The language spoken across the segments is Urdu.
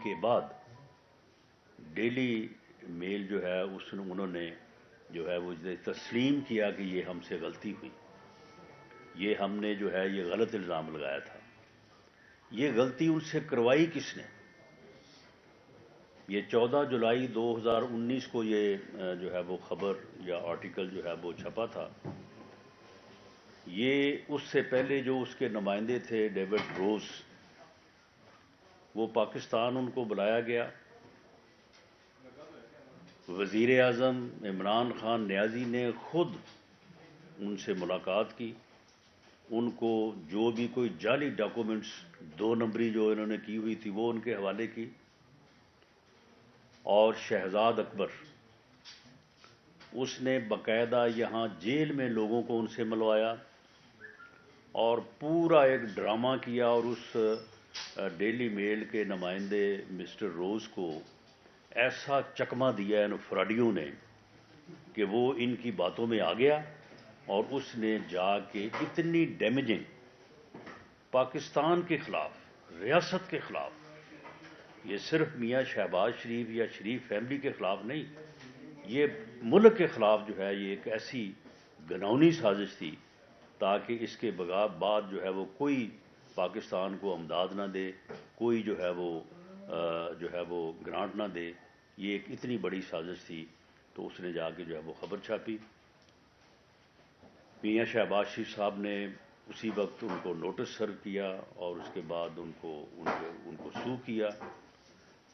کے بعد ڈیلی میل جو ہے انہوں نے جو ہے وہ تسلیم کیا کہ یہ ہم سے غلطی ہوئی، یہ ہم نے جو ہے یہ غلط الزام لگایا تھا۔ یہ غلطی ان سے کروائی کس نے؟ یہ 14 جولائی 2019 کو یہ جو ہے وہ خبر یا آرٹیکل جو ہے وہ چھپا تھا۔ یہ اس سے پہلے جو اس کے نمائندے تھے ڈیوڈ روز، وہ پاکستان ان کو بلایا گیا۔ وزیر اعظم عمران خان نیازی نے خود ان سے ملاقات کی، ان کو جو بھی کوئی جعلی ڈاکومنٹس 2 نمبری جو انہوں نے کی ہوئی تھی وہ ان کے حوالے کی، اور شہزاد اکبر اس نے باقاعدہ یہاں جیل میں لوگوں کو ان سے ملوایا اور پورا ایک ڈرامہ کیا، اور اس ڈیلی میل کے نمائندے مسٹر روز کو ایسا چکمہ دیا ان فراڈیوں نے کہ وہ ان کی باتوں میں آ گیا، اور اس نے جا کے اتنی ڈیمیجنگ پاکستان کے خلاف، ریاست کے خلاف، یہ صرف میاں شہباز شریف یا شریف فیملی کے خلاف نہیں، یہ ملک کے خلاف جو ہے یہ ایک ایسی گھناؤنی سازش تھی تاکہ اس کے بعد جو ہے وہ کوئی پاکستان کو امداد نہ دے، کوئی جو ہے وہ گرانٹ نہ دے۔ یہ ایک اتنی بڑی سازش تھی، تو اس نے جا کے جو ہے وہ خبر چھاپی۔ میاں شہباز شریف صاحب نے اسی وقت ان کو نوٹس سرو کیا، اور اس کے بعد ان کو سو کیا۔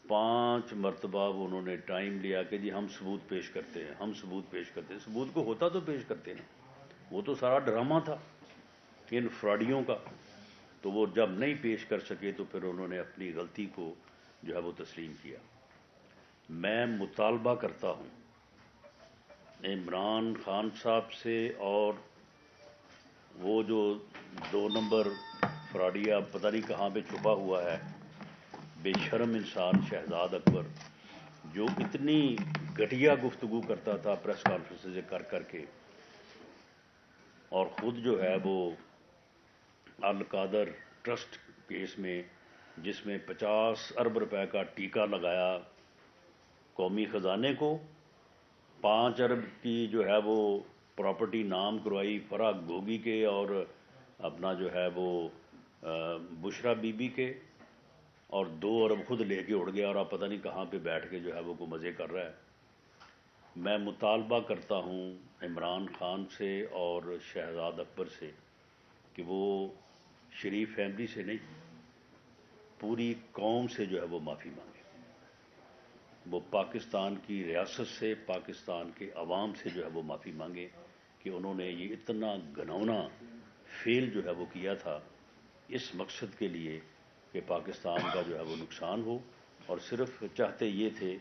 5 مرتبہ انہوں نے ٹائم لیا کہ جی ہم ثبوت پیش کرتے ہیں، ہم ثبوت پیش کرتے ہیں۔ ثبوت کو ہوتا تو پیش کرتے نا، وہ تو سارا ڈرامہ تھا ان فراڈیوں کا۔ تو وہ جب نہیں پیش کر سکے تو پھر انہوں نے اپنی غلطی کو جو ہے وہ تسلیم کیا۔ میں مطالبہ کرتا ہوں عمران خان صاحب سے، اور وہ جو 2 نمبر فراڈیا پتہ نہیں کہاں پہ چھپا ہوا ہے، بے شرم انسان شہزاد اکبر، جو اتنی گھٹیا گفتگو کرتا تھا پریس کانفرنس کر کے، اور خود جو ہے وہ القادر ٹرسٹ کیس میں، جس میں 50 ارب روپے کا ٹیکہ لگایا قومی خزانے کو، 5 ارب کی جو ہے وہ پراپرٹی نام کروائی فرح گوگی کے اور اپنا جو ہے وہ بشرا بی بی کے، اور 2 ارب خود لے کے اڑ گیا، اور آپ پتہ نہیں کہاں پہ بیٹھ کے جو ہے وہ کو مزے کر رہا ہے۔ میں مطالبہ کرتا ہوں عمران خان سے اور شہزاد اکبر سے کہ وہ شریف فیملی سے نہیں، پوری قوم سے جو ہے وہ معافی مانگے۔ وہ پاکستان کی ریاست سے، پاکستان کے عوام سے جو ہے وہ معافی مانگے کہ انہوں نے یہ اتنا گھناؤنا فیل جو ہے وہ کیا تھا اس مقصد کے لیے کہ پاکستان کا جو ہے وہ نقصان ہو، اور صرف چاہتے یہ تھے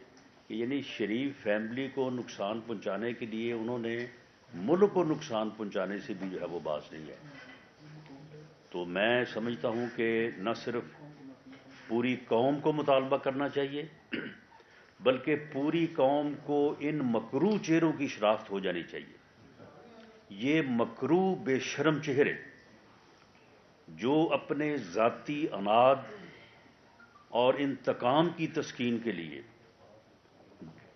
کہ یعنی شریف فیملی کو نقصان پہنچانے کے لیے انہوں نے ملک کو نقصان پہنچانے سے بھی جو ہے وہ باز نہیں ہے۔ تو میں سمجھتا ہوں کہ نہ صرف پوری قوم کو مطالبہ کرنا چاہیے، بلکہ پوری قوم کو ان مکروہ چہروں کی شناخت ہو جانی چاہیے۔ یہ مکروہ بے شرم چہرے جو اپنے ذاتی اناد اور انتقام کی تسکین کے لیے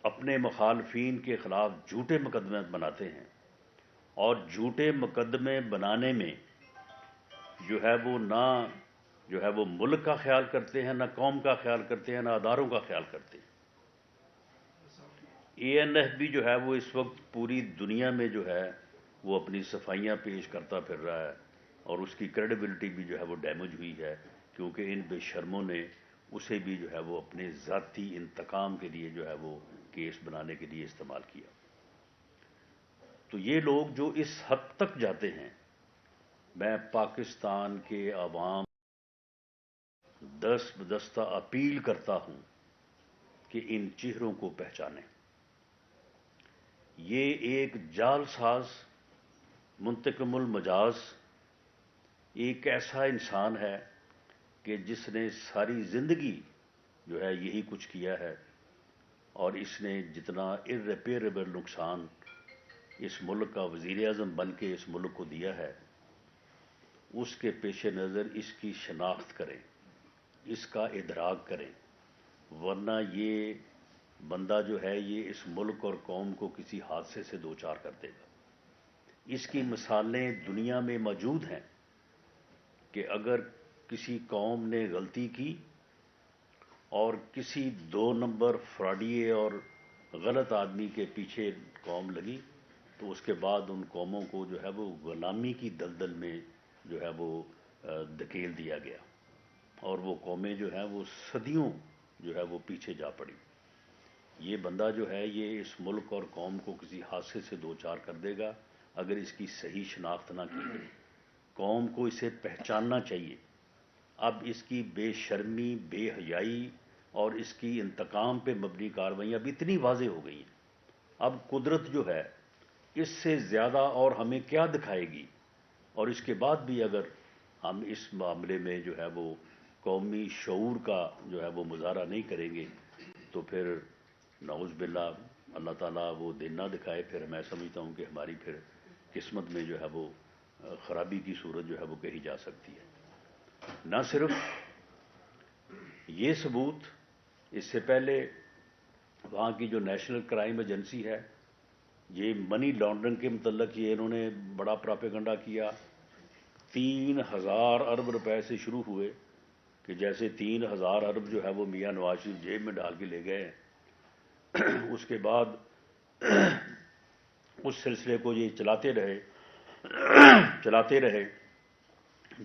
اپنے مخالفین کے خلاف جھوٹے مقدمے بناتے ہیں، اور جھوٹے مقدمے بنانے میں جو ہے وہ نہ جو ہے وہ ملک کا خیال کرتے ہیں، نہ قوم کا خیال کرتے ہیں، نہ اداروں کا خیال کرتے ہیں۔ ANF بھی جو ہے وہ اس وقت پوری دنیا میں جو ہے وہ اپنی صفائیاں پیش کرتا پھر رہا ہے، اور اس کی کریڈیبلٹی بھی جو ہے وہ ڈیمیج ہوئی ہے، کیونکہ ان بے شرموں نے اسے بھی جو ہے وہ اپنے ذاتی انتقام کے لیے جو ہے وہ کیس بنانے کے لیے استعمال کیا۔ تو یہ لوگ جو اس حد تک جاتے ہیں، میں پاکستان کے عوام دست بدستہ اپیل کرتا ہوں کہ ان چہروں کو پہچانیں۔ یہ ایک جال ساز، منتقم المجاز، ایک ایسا انسان ہے کہ جس نے ساری زندگی جو ہے یہی کچھ کیا ہے، اور اس نے جتنا irreparable نقصان اس ملک کا وزیر اعظم بن کے اس ملک کو دیا ہے، اس کے پیش نظر اس کی شناخت کریں، اس کا ادراک کریں، ورنہ یہ بندہ جو ہے یہ اس ملک اور قوم کو کسی حادثے سے دوچار کر دے گا۔ اس کی مثالیں دنیا میں موجود ہیں کہ اگر کسی قوم نے غلطی کی اور کسی 2 نمبر فراڈیے اور غلط آدمی کے پیچھے قوم لگی تو اس کے بعد ان قوموں کو جو ہے وہ غلامی کی دلدل میں جو ہے وہ دھکیل دیا گیا، اور وہ قومیں جو ہیں وہ صدیوں جو ہے وہ پیچھے جا پڑی۔ یہ بندہ جو ہے یہ اس ملک اور قوم کو کسی حادثے سے دوچار کر دے گا اگر اس کی صحیح شناخت نہ کی گئی۔ قوم کو اسے پہچاننا چاہیے۔ اب اس کی بے شرمی، بے حیائی اور اس کی انتقام پہ مبنی کارروائیاں اب اتنی واضح ہو گئی ہیں۔ اب قدرت جو ہے اس سے زیادہ اور ہمیں کیا دکھائے گی؟ اور اس کے بعد بھی اگر ہم اس معاملے میں جو ہے وہ قومی شعور کا جو ہے وہ مظاہرہ نہیں کریں گے تو پھر نعوذ باللہ اللہ تعالیٰ وہ دن نہ دکھائے، پھر میں سمجھتا ہوں کہ ہماری پھر قسمت میں جو ہے وہ خرابی کی صورت جو ہے وہ کہی جا سکتی ہے۔ نہ صرف یہ ثبوت، اس سے پہلے وہاں کی جو نیشنل کرائم ایجنسی ہے یہ منی لانڈرنگ کے متعلق یہ انہوں نے بڑا پراپیگنڈا کیا۔ 3,000 ارب روپے سے شروع ہوئے کہ جیسے 3,000 ارب جو ہے وہ میاں نواز شریف جیب میں ڈال کے لے گئے ہیں۔ اس کے بعد اس سلسلے کو یہ چلاتے رہے،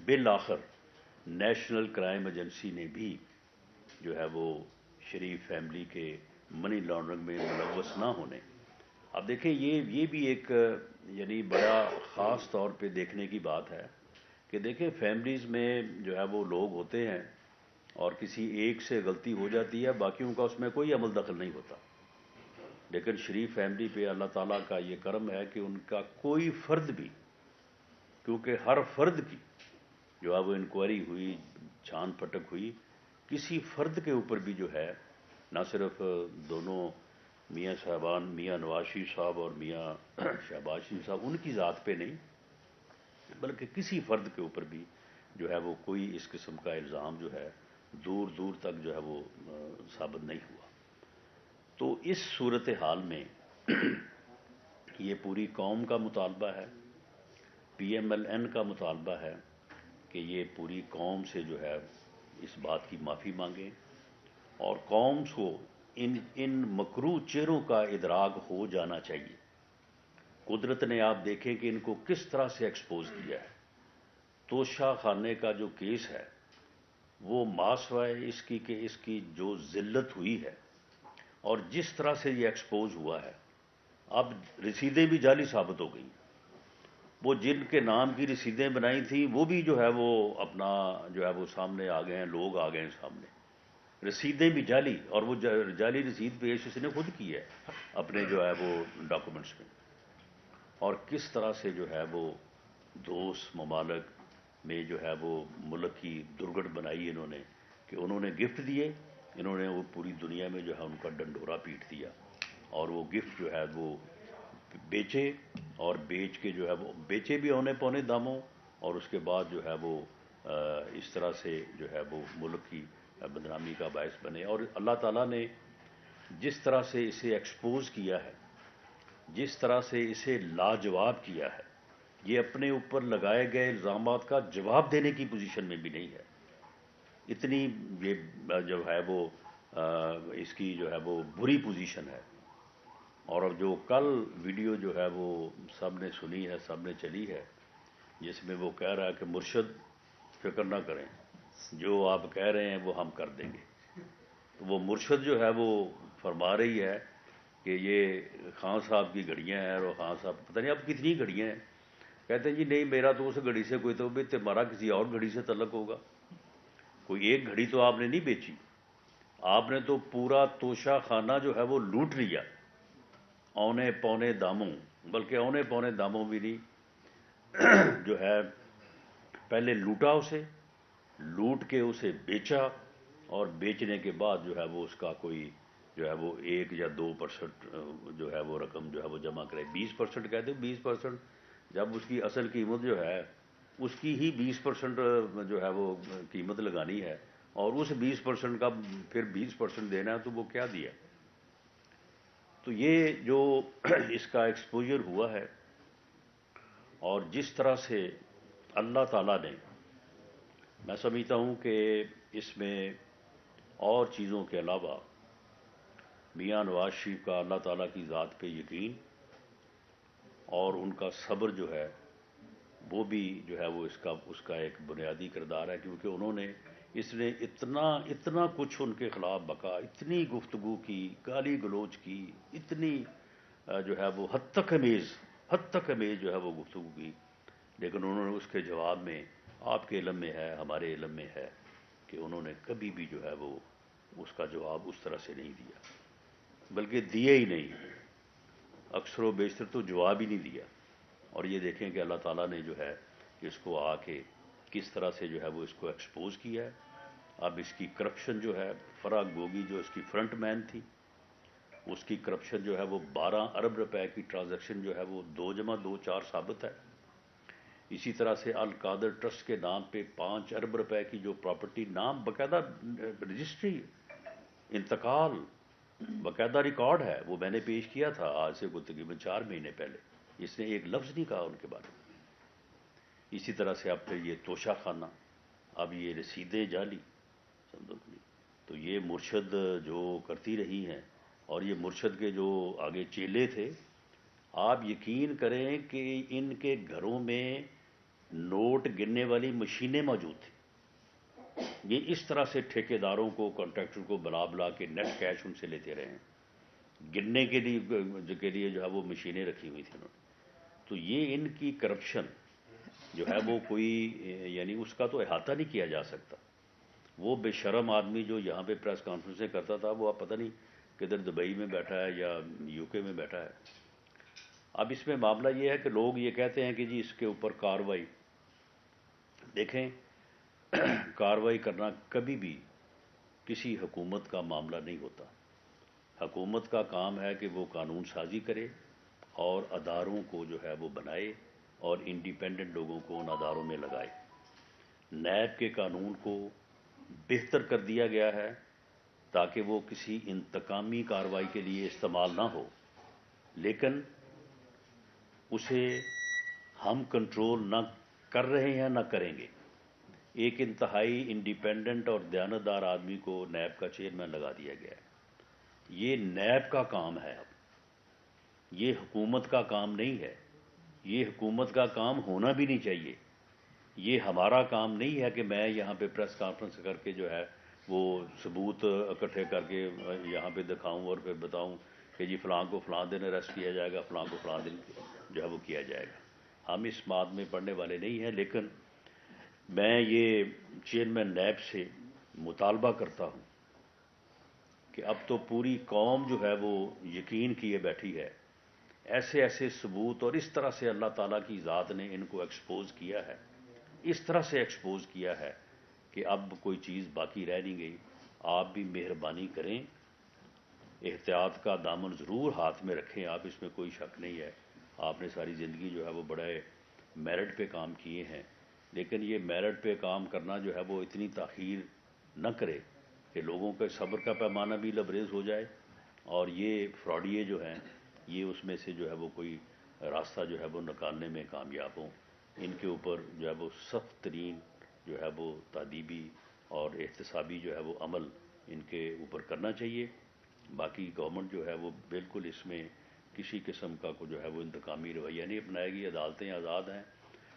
بالآخر نیشنل کرائم ایجنسی نے بھی جو ہے وہ شریف فیملی کے منی لانڈرنگ میں ملوث نہ ہونے۔ اب دیکھیں یہ بھی ایک یعنی بڑا خاص طور پہ دیکھنے کی بات ہے کہ دیکھیں فیملیز میں جو ہے وہ لوگ ہوتے ہیں اور کسی ایک سے غلطی ہو جاتی ہے، باقیوں کا اس میں کوئی عمل دخل نہیں ہوتا، لیکن شریف فیملی پہ اللہ تعالیٰ کا یہ کرم ہے کہ ان کا کوئی فرد بھی، کیونکہ ہر فرد کی جو ہے وہ انکوائری ہوئی، چھان پھٹک ہوئی، کسی فرد کے اوپر بھی جو ہے نہ صرف دونوں میاں صاحبان، میاں نواز شریف صاحب اور میاں شہباز شریف صاحب، ان کی ذات پہ نہیں بلکہ کسی فرد کے اوپر بھی جو ہے وہ کوئی اس قسم کا الزام جو ہے دور دور تک جو ہے وہ ثابت نہیں ہوا۔ تو اس صورتحال میں یہ پوری قوم کا مطالبہ ہے، PMLN کا مطالبہ ہے کہ یہ پوری قوم سے جو ہے اس بات کی معافی مانگیں اور قوم کو ان مکروہ چہروں کا ادراک ہو جانا چاہیے۔ قدرت نے آپ دیکھیں کہ ان کو کس طرح سے ایکسپوز کیا ہے۔ توشہ خانے کا جو کیس ہے وہ ماسوائے اس کی کہ اس کی جو ذلت ہوئی ہے اور جس طرح سے یہ ایکسپوز ہوا ہے، اب رسیدیں بھی جعلی ثابت ہو گئی۔ وہ جن کے نام کی رسیدیں بنائی تھیں وہ بھی جو ہے وہ اپنا جو ہے وہ سامنے آ گئے ہیں، لوگ آ گئے ہیں سامنے، رسیدیں بھی جعلی، اور وہ جعلی رسید پیش اس نے خود کی ہے اپنے جو ہے وہ ڈاکومنٹس میں۔ اور کس طرح سے جو ہے وہ دوست ممالک میں جو ہے وہ ملک کی درگٹ بنائی انہوں نے کہ انہوں نے گفٹ دیے، انہوں نے وہ پوری دنیا میں جو ہے ان کا ڈنڈورا پیٹ دیا اور وہ گفٹ جو ہے وہ بیچے، اور بیچ کے جو ہے وہ بیچے بھی اونے پونے داموں، اور اس کے بعد جو ہے وہ اس طرح سے جو ہے وہ ملک کی بدنامی کا باعث بنے۔ اور اللہ تعالیٰ نے جس طرح سے اسے ایکسپوز کیا ہے، جس طرح سے اسے لاجواب کیا ہے، یہ اپنے اوپر لگائے گئے الزامات کا جواب دینے کی پوزیشن میں بھی نہیں ہے۔ اتنی یہ جو ہے وہ اس کی جو ہے وہ بری پوزیشن ہے۔ اور اب جو کل ویڈیو جو ہے وہ سب نے سنی ہے، سب نے چلی ہے، جس میں وہ کہہ رہا ہے کہ مرشد فکر نہ کریں، جو آپ کہہ رہے ہیں وہ ہم کر دیں گے۔ تو وہ مرشد جو ہے وہ فرما رہی ہے کہ یہ خان صاحب کی گھڑیاں ہیں، اور خان صاحب پتہ نہیں اب کتنی گھڑیاں ہیں، کہتے ہیں جی نہیں میرا تو اس گھڑی سے کوئی تو تمہارا کسی اور گھڑی سے تعلق ہوگا، کوئی ایک گھڑی تو آپ نے نہیں بیچی، آپ نے تو پورا توشہ خانہ جو ہے وہ لوٹ لیا اونے پونے داموں، بلکہ اونے پونے داموں بھی نہیں، جو ہے پہلے لوٹا اسے، لوٹ کے اسے بیچا، اور بیچنے کے بعد جو ہے وہ اس کا کوئی جو ہے وہ 1 یا 2% جو ہے وہ رقم جو ہے وہ جمع کرے۔ 20% کہتے ہیں، 20% جب اس کی اصل قیمت جو ہے اس کی ہی 20% جو ہے وہ قیمت لگانی ہے اور اس 20% کا پھر 20% دینا ہے تو وہ کیا دیا؟ تو یہ جو اس کا ایکسپوجر ہوا ہے، اور جس طرح سے اللہ تعالیٰ نے، میں سمجھتا ہوں کہ اس میں اور چیزوں کے علاوہ میاں نواز شریف کا اللہ تعالیٰ کی ذات پہ یقین اور ان کا صبر جو ہے وہ بھی جو ہے وہ اس کا ایک بنیادی کردار ہے، کیونکہ انہوں نے اس نے اتنا کچھ ان کے خلاف بکا، اتنی گفتگو کی، گالی گلوچ کی، اتنی جو ہے وہ حد تک امیز جو ہے وہ گفتگو کی، لیکن انہوں نے اس کے جواب میں، آپ کے علم میں ہے، ہمارے علم میں ہے کہ انہوں نے کبھی بھی جو ہے وہ اس کا جواب اس طرح سے نہیں دیا، بلکہ دیا ہی نہیں، اکثر و بیشتر تو جواب ہی نہیں دیا۔ اور یہ دیکھیں کہ اللہ تعالیٰ نے جو ہے اس کو آ کے کس طرح سے جو ہے وہ اس کو ایکسپوز کیا ہے۔ اب اس کی کرپشن جو ہے، فرح گوگی جو اس کی فرنٹ مین تھی، اس کی کرپشن جو ہے وہ 12 ارب روپے کی ٹرانزیکشن جو ہے وہ 2+2=4 ثابت ہے۔ اسی طرح سے القادر ٹرسٹ کے نام پہ 5 ارب روپے کی جو پراپرٹی، نام باقاعدہ رجسٹری، انتقال باقاعدہ ریکارڈ ہے، وہ میں نے پیش کیا تھا آج سے تقریباً 4 مہینے پہلے، اس نے ایک لفظ نہیں کہا ان کے بارے میں۔ اسی طرح سے اب پھر یہ توشہ خانہ، اب یہ رسیدیں جعلی، تو یہ مرشد جو کرتی رہی ہیں، اور یہ مرشد کے جو آگے چیلے تھے، آپ یقین کریں کہ ان کے گھروں میں نوٹ گننے والی مشینیں موجود تھیں۔ یہ اس طرح سے ٹھیکیداروں کو، کانٹریکٹر کو بلا کے نیٹ کیش ان سے لیتے رہے ہیں، گننے کے لیے جو ہے وہ مشینیں رکھی ہوئی تھیں انہوں نے۔ تو یہ ان کی کرپشن جو ہے وہ کوئی یعنی اس کا تو احاطہ نہیں کیا جا سکتا۔ وہ بے شرم آدمی جو یہاں پہ پریس کانفرنسیں کرتا تھا، وہ اب پتہ نہیں کدھر دبئی میں بیٹھا ہے یا یو کے میں بیٹھا ہے۔ اب اس میں معاملہ یہ ہے کہ لوگ یہ کہتے ہیں کہ جی اس کے اوپر کارروائی، دیکھیں کارروائی کرنا کبھی بھی کسی حکومت کا معاملہ نہیں ہوتا۔ حکومت کا کام ہے کہ وہ قانون سازی کرے اور اداروں کو جو ہے وہ بنائے اور انڈیپینڈنٹ لوگوں کو ان اداروں میں لگائے۔ نیب کے قانون کو بہتر کر دیا گیا ہے تاکہ وہ کسی انتقامی کارروائی کے لیے استعمال نہ ہو، لیکن اسے ہم کنٹرول نہ کر رہے ہیں نہ کریں گے۔ ایک انتہائی انڈیپینڈنٹ اور دیانتدار آدمی کو نیب کا چیئرمین لگا دیا گیا ہے۔ یہ نیب کا کام ہے، اب یہ حکومت کا کام نہیں ہے، یہ حکومت کا کام ہونا بھی نہیں چاہیے۔ یہ ہمارا کام نہیں ہے کہ میں یہاں پہ پریس کانفرنس کر کے جو ہے وہ ثبوت اکٹھے کر کے یہاں پہ دکھاؤں اور پھر بتاؤں کہ جی فلاں کو فلاں دن اریسٹ کیا جائے گا، فلاں کو فلاں دن جو ہے وہ کیا جائے گا۔ ہم اس بات میں پڑھنے والے نہیں ہیں، لیکن میں یہ چیئرمین نیب سے مطالبہ کرتا ہوں کہ اب تو پوری قوم جو ہے وہ یقین کیے بیٹھی ہے، ایسے ثبوت، اور اس طرح سے اللہ تعالیٰ کی ذات نے ان کو ایکسپوز کیا ہے، اس طرح سے ایکسپوز کیا ہے کہ اب کوئی چیز باقی رہ نہیں گئی۔ آپ بھی مہربانی کریں، احتیاط کا دامن ضرور ہاتھ میں رکھیں، آپ اس میں کوئی شک نہیں ہے، آپ نے ساری زندگی جو ہے وہ بڑے میرٹ پہ کام کیے ہیں، لیکن یہ میرٹ پہ کام کرنا جو ہے وہ اتنی تاخیر نہ کرے کہ لوگوں کے صبر کا پیمانہ بھی لبریز ہو جائے، اور یہ فراڈیے جو ہیں یہ اس میں سے جو ہے وہ کوئی راستہ جو ہے وہ نکالنے میں کامیاب ہوں۔ ان کے اوپر جو ہے وہ سخت ترین جو ہے وہ تادیبی اور احتسابی جو ہے وہ عمل ان کے اوپر کرنا چاہیے۔ باقی گورنمنٹ جو ہے وہ بالکل اس میں کسی قسم کا جو ہے وہ انتقامی رویہ نہیں اپنائے گی۔ عدالتیں آزاد ہیں،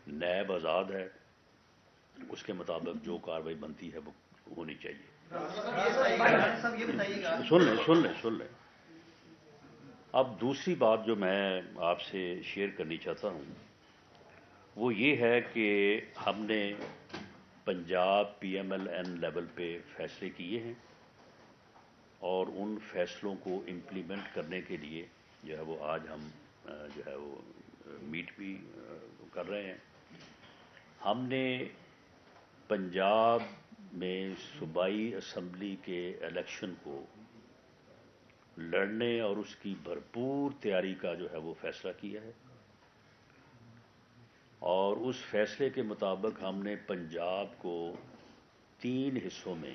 نیب آزاد ہے، اس کے مطابق جو کارروائی بنتی ہے وہ ہونی چاہیے۔ سن لیں۔ اب دوسری بات جو میں آپ سے شیئر کرنی چاہتا ہوں وہ یہ ہے کہ ہم نے Punjab P M L N level پہ فیصلے کیے ہیں، اور ان فیصلوں کو امپلیمنٹ کرنے کے لیے جو ہے وہ آج ہم جو ہے وہ میٹ بھی کر رہے ہیں۔ ہم نے پنجاب میں صوبائی اسمبلی کے الیکشن کو لڑنے اور اس کی بھرپور تیاری کا جو ہے وہ فیصلہ کیا ہے، اور اس فیصلے کے مطابق ہم نے پنجاب کو 3 حصوں میں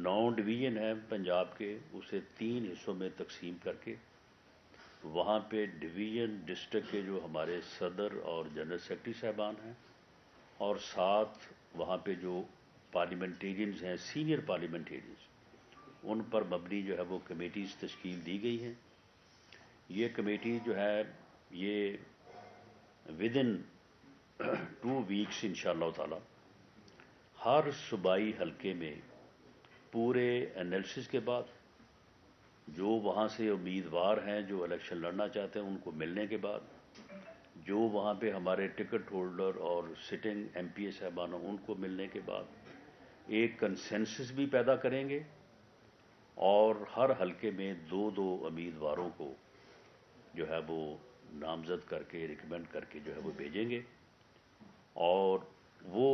9 ڈویژن ہیں پنجاب کے، اسے 3 حصوں میں تقسیم کر کے وہاں پہ ڈویژن ڈسٹرکٹ کے جو ہمارے صدر اور جنرل سیکرٹری صاحبان ہیں، اور ساتھ وہاں پہ جو پارلیمنٹیرینز ہیں، سینئر پارلیمنٹیرینز، ان پر مبنی جو ہے وہ کمیٹیز تشکیل دی گئی ہیں۔ یہ کمیٹی جو ہے یہ ودن 2 ویکس انشاءاللہ تعالی ہر صوبائی حلقے میں پورے انالیسس کے بعد، جو وہاں سے امیدوار ہیں جو الیکشن لڑنا چاہتے ہیں ان کو ملنے کے بعد، جو وہاں پہ ہمارے ٹکٹ ہولڈر اور سٹنگ ایم پی اے صاحبان ہیں ان کو ملنے کے بعد ایک کنسنسس بھی پیدا کریں گے، اور ہر حلقے میں 2 امیدواروں کو جو ہے وہ نامزد کر کے ریکمینڈ کر کے جو ہے وہ بھیجیں گے، اور وہ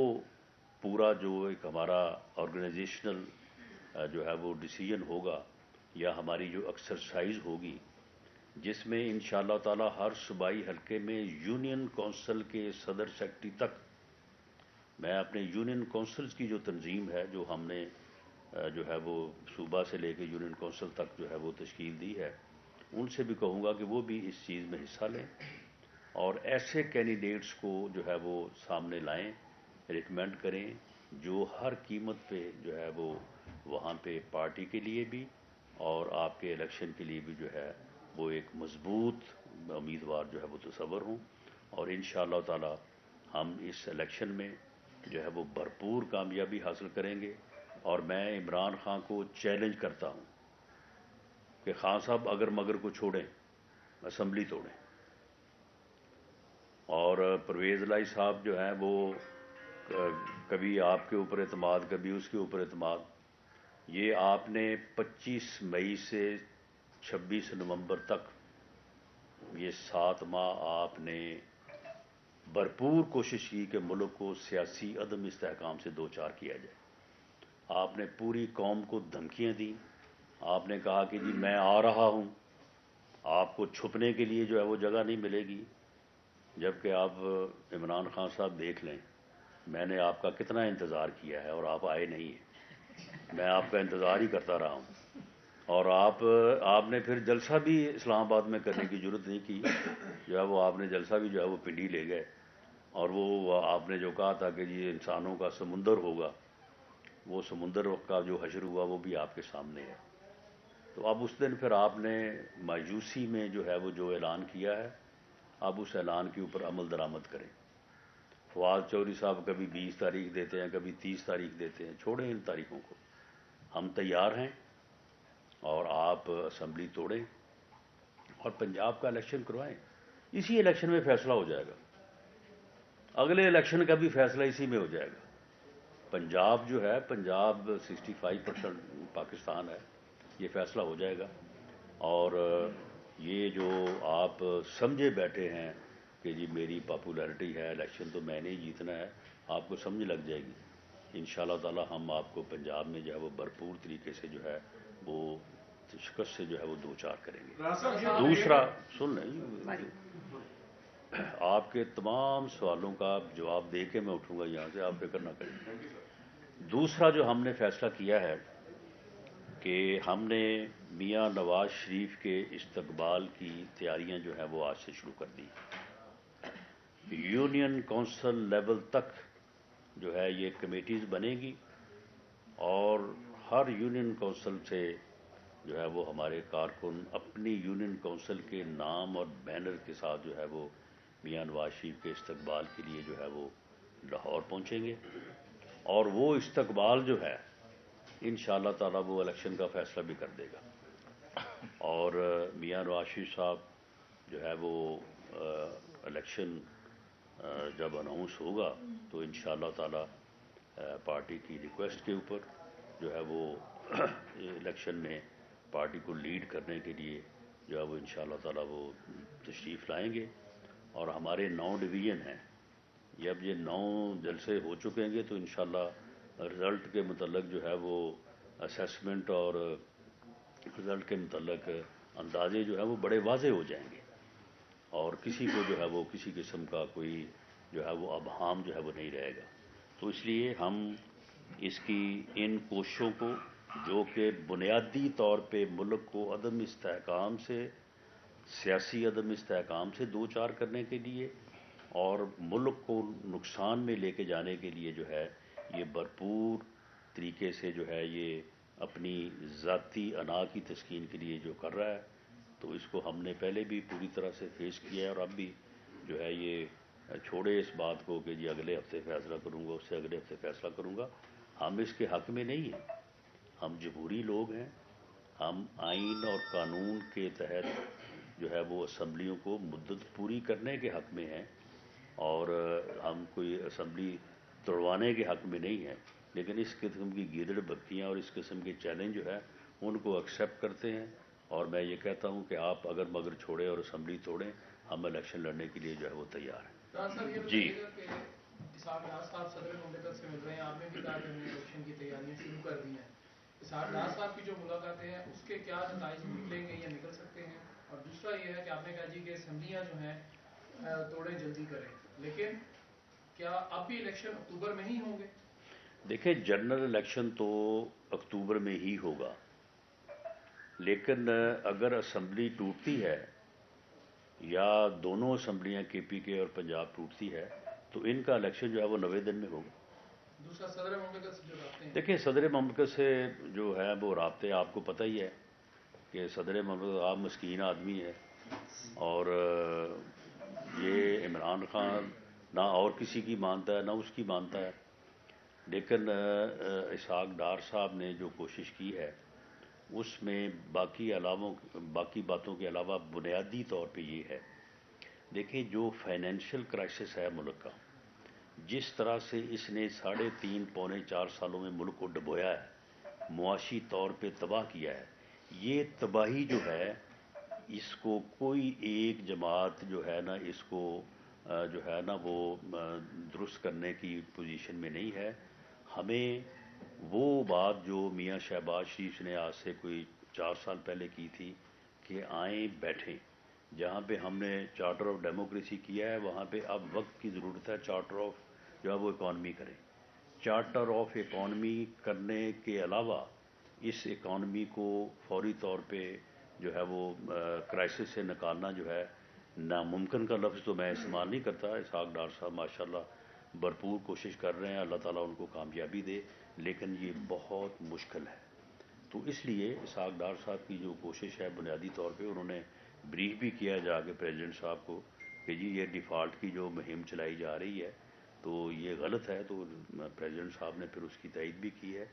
پورا جو ایک ہمارا آرگنائزیشنل جو ہے وہ ڈیسیجن ہوگا یا ہماری جو ایکسرسائز ہوگی، جس میں انشاءاللہ تعالی ہر صوبائی حلقے میں یونین کونسل کے صدر سیکرٹری تک، میں اپنے یونین کونسلز کی جو تنظیم ہے جو ہم نے جو ہے وہ صوبہ سے لے کے یونین کونسل تک جو ہے وہ تشکیل دی ہے، ان سے بھی کہوں گا کہ وہ بھی اس چیز میں حصہ لیں اور ایسے کینڈیڈیٹس کو جو ہے وہ سامنے لائیں، ریکمینڈ کریں جو ہر قیمت پہ جو ہے وہ وہاں پہ پارٹی کے لیے بھی اور آپ کے الیکشن کے لیے بھی جو ہے وہ ایک مضبوط امیدوار جو ہے وہ تصور ہوں، اور انشاءاللہ تعالی ہم اس الیکشن میں جو ہے وہ بھرپور کامیابی حاصل کریں گے۔ اور میں عمران خان کو چیلنج کرتا ہوں کہ خان صاحب اگر مگر کو چھوڑیں، اسمبلی توڑیں، اور پرویز الہی صاحب جو ہیں وہ کبھی آپ کے اوپر اعتماد کبھی اس کے اوپر اعتماد، یہ آپ نے 25 مئی سے 26 نومبر تک یہ 7 ماہ آپ نے بھرپور کوشش کی کہ ملک کو سیاسی عدم استحکام سے دوچار کیا جائے۔ آپ نے پوری قوم کو دھمکیاں دیں، آپ نے کہا کہ جی میں آ رہا ہوں، آپ کو چھپنے کے لیے جو ہے وہ جگہ نہیں ملے گی، جبکہ آپ عمران خان صاحب دیکھ لیں میں نے آپ کا کتنا انتظار کیا ہے اور آپ آئے نہیں ہیں، میں آپ کا انتظار ہی کرتا رہا ہوں، اور آپ نے پھر جلسہ بھی اسلام آباد میں کرنے کی ضرورت نہیں کی، جو ہے وہ آپ نے جلسہ بھی جو ہے وہ پنڈی لے گئے، اور وہ آپ نے جو کہا تھا کہ یہ انسانوں کا سمندر ہوگا، وہ سمندر کا جو حشر ہوا وہ بھی آپ کے سامنے ہے۔ تو اب اس دن پھر آپ نے مایوسی میں جو ہے وہ جو اعلان کیا ہے، اب اس اعلان کے اوپر عمل درآمد کریں۔ فواد چودھری صاحب کبھی 20 تاریخ دیتے ہیں، کبھی 30 تاریخ دیتے ہیں، چھوڑیں ان تاریخوں کو، ہم تیار ہیں، اور آپ اسمبلی توڑیں اور پنجاب کا الیکشن کروائیں، اسی الیکشن میں فیصلہ ہو جائے گا، اگلے الیکشن کا بھی فیصلہ اسی میں ہو جائے گا۔ پنجاب جو ہے، پنجاب 65% پاکستان ہے، یہ فیصلہ ہو جائے گا، اور یہ جو آپ سمجھے بیٹھے ہیں کہ جی میری پاپولیرٹی ہے، الیکشن تو میں نے ہی جیتنا ہے، آپ کو سمجھ لگ جائے گی۔ انشاءاللہ تعالی ہم آپ کو پنجاب میں جو ہے وہ بھرپور طریقے سے جو ہے وہ شکست سے جو ہے وہ دوچار کریں گے۔ دوسرا سن لیں، آپ کے تمام سوالوں کا جواب دے کے میں اٹھوں گا یہاں سے، آپ فکر نہ کریں۔ دوسرا جو ہم نے فیصلہ کیا ہے کہ ہم نے میاں نواز شریف کے استقبال کی تیاریاں جو ہیں وہ آج سے شروع کر دی۔ یونین کونسل لیول تک جو ہے یہ کمیٹیز بنے گی، اور ہر یونین کونسل سے جو ہے وہ ہمارے کارکن اپنی یونین کونسل کے نام اور بینر کے ساتھ جو ہے وہ میاں نواز شریف کے استقبال کے لیے جو ہے وہ لاہور پہنچیں گے، اور وہ استقبال جو ہے انشاءاللہ تعالیٰ وہ الیکشن کا فیصلہ بھی کر دے گا، اور میاں نواز شریف صاحب جو ہے وہ الیکشن جب اناؤنس ہوگا تو انشاءاللہ تعالیٰ پارٹی کی ریکویسٹ کے اوپر جو ہے وہ الیکشن میں پارٹی کو لیڈ کرنے کے لیے جو ہے وہ انشاءاللہ تعالیٰ وہ تشریف لائیں گے، اور ہمارے 9 ڈویژن ہیں، جب یہ 9 جلسے ہو چکیں گے تو انشاءاللہ رزلٹ کے متعلق جو ہے وہ اسیسمنٹ اور رزلٹ کے متعلق اندازے جو ہے وہ بڑے واضح ہو جائیں گے، اور کسی کو جو ہے وہ کسی قسم کا کوئی جو ہے وہ ابہام جو ہے وہ نہیں رہے گا۔ تو اس لیے ہم اس کی ان کوششوں کو جو کہ بنیادی طور پہ ملک کو عدم استحکام سے، سیاسی عدم استحکام سے دو چار کرنے کے لیے اور ملک کو نقصان میں لے کے جانے کے لیے جو ہے یہ بھرپور طریقے سے جو ہے یہ اپنی ذاتی انا کی تسکین کے لیے جو کر رہا ہے، تو اس کو ہم نے پہلے بھی پوری طرح سے فیس کیا ہے اور اب بھی جو ہے یہ چھوڑے اس بات کو کہ جی اگلے ہفتے فیصلہ کروں گا، اس سے اگلے ہفتے فیصلہ کروں گا. ہم اس کے حق میں نہیں ہیں، ہم جمہوری لوگ ہیں، ہم آئین اور قانون کے تحت جو ہے وہ اسمبلیوں کو مدت پوری کرنے کے حق میں ہیں اور ہم کوئی اسمبلی توڑوانے کے حق میں نہیں ہیں. لیکن اس قسم کی گیدڑ بکیاں اور اس قسم کے چیلنج جو ہے ان کو ایکسیپٹ کرتے ہیں اور میں یہ کہتا ہوں کہ آپ اگر مگر چھوڑیں اور اسمبلی توڑیں، ہم الیکشن لڑنے کے لیے جو ہے وہ تیار ہیں. جی اسحاق ڈار صاحب صدر مملکت سے مل رہے ہیں، آپ نے بھی کہا کہ ہم نے الیکشن کی تیاریاں شروع کر دی ہیں. اسحاق ڈار صاحب کی جو ملاقاتیں ہیں اس کے کیا نتائج نکلیں گے یا نکل سکتے ہیں؟ اور دوسرا یہ ہے کہ آپ نے کہا جی کہ اسمبلیاں جو ہیں توڑیں جلدی کریں، لیکن کیا اب بھی الیکشن اکتوبر میں ہی ہوں گے؟ دیکھیں جنرل الیکشن تو اکتوبر میں ہی ہوگا، لیکن اگر اسمبلی ٹوٹتی ہے یا دونوں اسمبلیاں کے پی کے اور پنجاب ٹوٹتی ہے تو ان کا الیکشن جو ہے وہ 90 دن میں ہوگا. دوسرا صدر مملکت سے جو رابطے ہیں، دیکھیں صدر مملکت سے جو ہے وہ رابطے آپ کو پتہ ہی ہے کہ صدر مملکت آپ مسکین آدمی ہے اور یہ عمران خان نہ اور کسی کی مانتا ہے نہ اس کی مانتا ہے. لیکن اسحاق ڈار صاحب نے جو کوشش کی ہے اس میں باقی باتوں کے علاوہ بنیادی طور پہ یہ ہے، دیکھیں جو فائنینشیل کرائسس ہے ملک کا، جس طرح سے اس نے 3.5 پونے 4 سالوں میں ملک کو ڈبویا ہے، معاشی طور پہ تباہ کیا ہے، یہ تباہی جو ہے اس کو کوئی ایک جماعت جو ہے نا اس کو جو ہے نا وہ درست کرنے کی پوزیشن میں نہیں ہے. ہمیں وہ بات جو میاں شہباز شریف نے آج سے کوئی 4 سال پہلے کی تھی کہ آئیں بیٹھیں، جہاں پہ ہم نے چارٹر آف ڈیموکریسی کیا ہے وہاں پہ اب وقت کی ضرورت ہے چارٹر آف جو ہے وہ اکانومی کریں. چارٹر آف اکانومی کرنے کے علاوہ اس اکانومی کو فوری طور پہ جو ہے وہ کرائسس سے نکالنا جو ہے ناممکن کا لفظ تو میں استعمال نہیں کرتا. اسحاق ڈار صاحب ماشاءاللہ بھرپور کوشش کر رہے ہیں، اللہ تعالیٰ ان کو کامیابی دے، لیکن یہ بہت مشکل ہے. تو اس لیے اسحاق ڈار صاحب کی جو کوشش ہے بنیادی طور پہ انہوں نے بریف بھی کیا جا کے پریزیڈنٹ صاحب کو کہ جی یہ ڈیفالٹ کی جو مہم چلائی جا رہی ہے تو یہ غلط ہے. تو پریزیڈنٹ صاحب نے پھر اس کی تائید بھی کی ہے،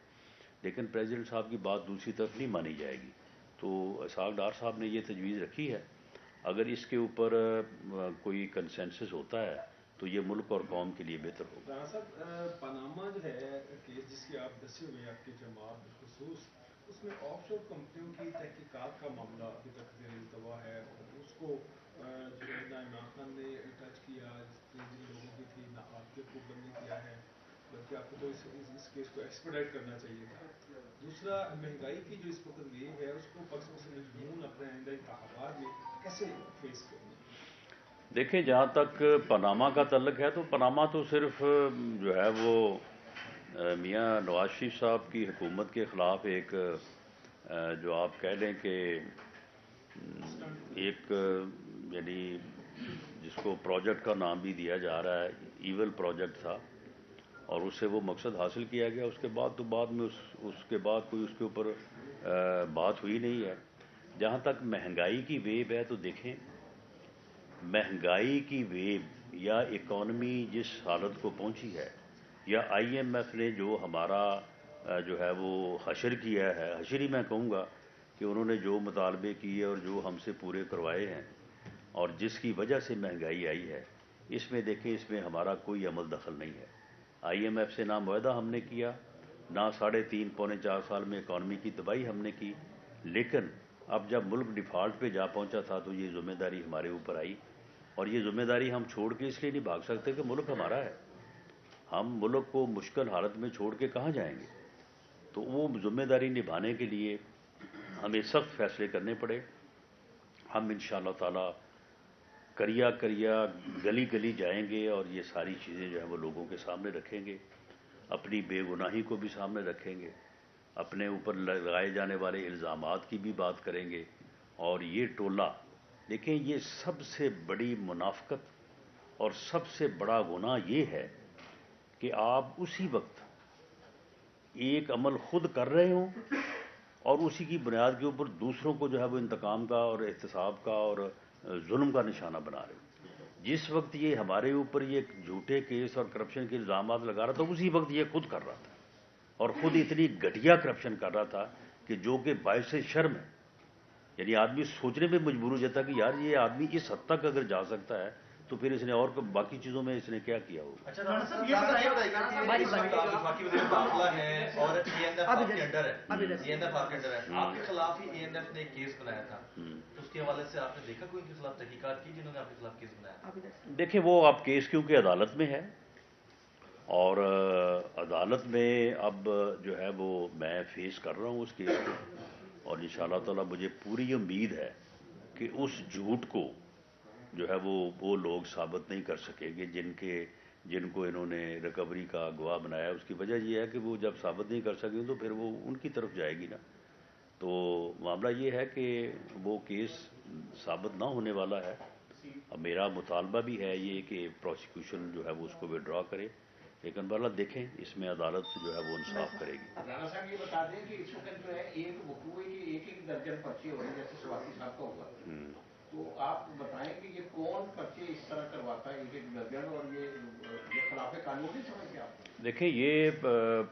لیکن پریزیڈنٹ صاحب کی بات دوسری طرف نہیں مانی جائے گی. تو اسحاق ڈار صاحب نے یہ تجویز رکھی ہے اگر اس کے اوپر کوئی کنسنسس ہوتا ہے تو یہ ملک اور قوم کے لیے بہتر ہوگا. رانا صاحب پاناما جو ہے کیس جس کی آپ دسی ہوئے آپ کی جماعت بالخصوص، اس میں آف شور کمپنیوں کی تحقیقات کا معاملہ ابھی تک زیر التوا ہے اور اس کو جو ہے نہ عمران خان نے ٹچ کیا جن لوگوں کی تھی، نہ آپ کے حکومت نے کیا ہے، بلکہ آپ کو تو اس کیس کو ایکسپیڈائٹ کرنا چاہیے تھا. دوسرا مہنگائی کی جو اس وقت ویو ہے اس کو بخش مجموعاً اپنے آئندہ انتخابات میں کیسے فیس کریں گے؟ دیکھیں جہاں تک پاناما کا تعلق ہے تو پاناما تو صرف جو ہے وہ میاں نواز شریف صاحب کی حکومت کے خلاف ایک جو آپ کہہ لیں کہ ایک یعنی جس کو پروجیکٹ کا نام بھی دیا جا رہا ہے ایول پروجیکٹ تھا اور اس سے وہ مقصد حاصل کیا گیا. اس کے بعد تو بعد میں اس کے بعد کوئی اس کے اوپر بات ہوئی نہیں ہے. جہاں تک مہنگائی کی ویو ہے تو دیکھیں مہنگائی کی ویو یا اکانومی جس حالت کو پہنچی ہے یا آئی ایم ایف نے جو ہمارا جو ہے وہ حشر کیا ہے، حشر ہی میں کہوں گا کہ انہوں نے جو مطالبے کیے اور جو ہم سے پورے کروائے ہیں اور جس کی وجہ سے مہنگائی آئی ہے، اس میں دیکھیں اس میں ہمارا کوئی عمل دخل نہیں ہے. آئی ایم ایف سے نہ معاہدہ ہم نے کیا، نہ 3.5 پونے 4 سال میں اکانومی کی تباہی ہم نے کی. لیکن اب جب ملک ڈیفالٹ پہ جا پہنچا تھا تو یہ ذمہ داری ہمارے اوپر آئی اور یہ ذمہ داری ہم چھوڑ کے اس لیے نہیں بھاگ سکتے کہ ملک ہمارا ہے. ہم ملک کو مشکل حالت میں چھوڑ کے کہاں جائیں گے؟ تو وہ ذمہ داری نبھانے کے لیے ہمیں سخت فیصلے کرنے پڑے. ہم انشاءاللہ تعالی کریا گلی گلی جائیں گے اور یہ ساری چیزیں جو ہیں وہ لوگوں کے سامنے رکھیں گے اپنی بے گناہی کو بھی سامنے رکھیں گے، اپنے اوپر لگائے جانے والے الزامات کی بھی بات کریں گے. اور یہ ٹولہ، دیکھیں یہ سب سے بڑی منافقت اور سب سے بڑا گناہ یہ ہے کہ آپ اسی وقت ایک عمل خود کر رہے ہوں اور اسی کی بنیاد کے اوپر دوسروں کو جو ہے وہ انتقام کا اور احتساب کا اور ظلم کا نشانہ بنا رہے ہوں. جس وقت یہ ہمارے اوپر یہ جھوٹے کیس اور کرپشن کے الزامات لگا رہا تھا، اسی وقت یہ خود کر رہا تھا، اور خود اتنی گھٹیا کرپشن کر رہا تھا کہ جو کہ باعث شرم ہے. یعنی آدمی سوچنے پہ مجبور ہو جاتا کہ یار یہ آدمی اس حد تک اگر جا سکتا ہے تو پھر اس نے اور باقی چیزوں میں اس نے کیا کیا ہوگا. اچھا رانا صاحب یہ بتائیے کہ اس وقت آپ وفاقی وزیر داخلہ ہیں اور اے این ایف آپ کے انڈر ہے، اے این ایف آپ کے انڈر ہے، آپ کے خلاف ہی اے این ایف نے ایک کیس بنایا تھا، تو اس کے حوالے سے آپ نے دیکھا کوئی ان کے خلاف تحقیقات کی جنہوں نے آپ کے خلاف کیس بنایا؟ دیکھیں وہ اب کیس کیونکہ عدالت میں ہے، اور عدالت میں اب جو ہے وہ میں فیس کر رہا ہوں اس کیس کو، اور انشاءاللہ تعالی مجھے پوری امید ہے کہ اس جھوٹ کو جو ہے وہ لوگ ثابت نہیں کر سکیں گے جن کو انہوں نے ریکوری کا گواہ بنایا. اس کی وجہ یہ ہے کہ وہ جب ثابت نہیں کر سکیں تو پھر وہ ان کی طرف جائے گی نا. تو معاملہ یہ ہے کہ وہ کیس ثابت نہ ہونے والا ہے. اب میرا مطالبہ بھی ہے یہ کہ پروسیکیوشن جو ہے وہ اس کو وڈرا کرے، لیکن بہرحال دیکھیں اس میں عدالت جو ہے وہ انصاف کرے گی. رانا صاحب یہ بتا دیں کہ اس وقت جو ہے ایک وقوع ہے کہ ایک درجن پرچے ہو رہے ہیں جیسے سواتی صاحب کا ہوا، تو آپ بتائیں کہ یہ کون پرچے اس طرح کرواتا ہے ایک درجن، اور یہ خلاف قانون نہیں سمجھتے آپ؟ دیکھیں یہ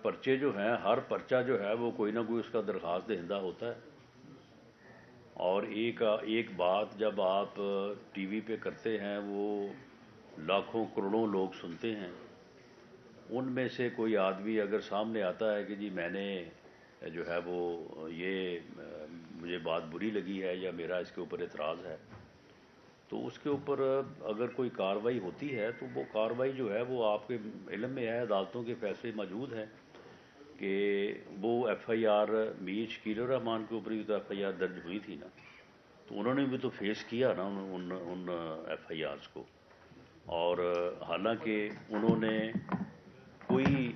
پرچے جو ہیں، ہر پرچہ جو ہے وہ کوئی نہ کوئی اس کا درخواست دہندہ ہوتا ہے، اور ایک بات جب آپ ٹی وی پہ کرتے ہیں وہ لاکھوں کروڑوں لوگ سنتے ہیں. ان میں سے کوئی آدمی اگر سامنے آتا ہے کہ جی میں نے جو ہے وہ یہ مجھے بات بری لگی ہے یا میرا اس کے اوپر اعتراض ہے، تو اس کے اوپر اگر کوئی کارروائی ہوتی ہے تو وہ کارروائی جو ہے وہ آپ کے علم میں ہے، عدالتوں کے فیصلے موجود ہیں کہ وہ ایف آئی آر میر شکیل الرحمان کے اوپر بھی تو ایف آئی آر درج ہوئی تھی نا، تو انہوں نے بھی تو فیس کیا نا ان ایف آئی آرز کو. اور حالانکہ انہوں نے کوئی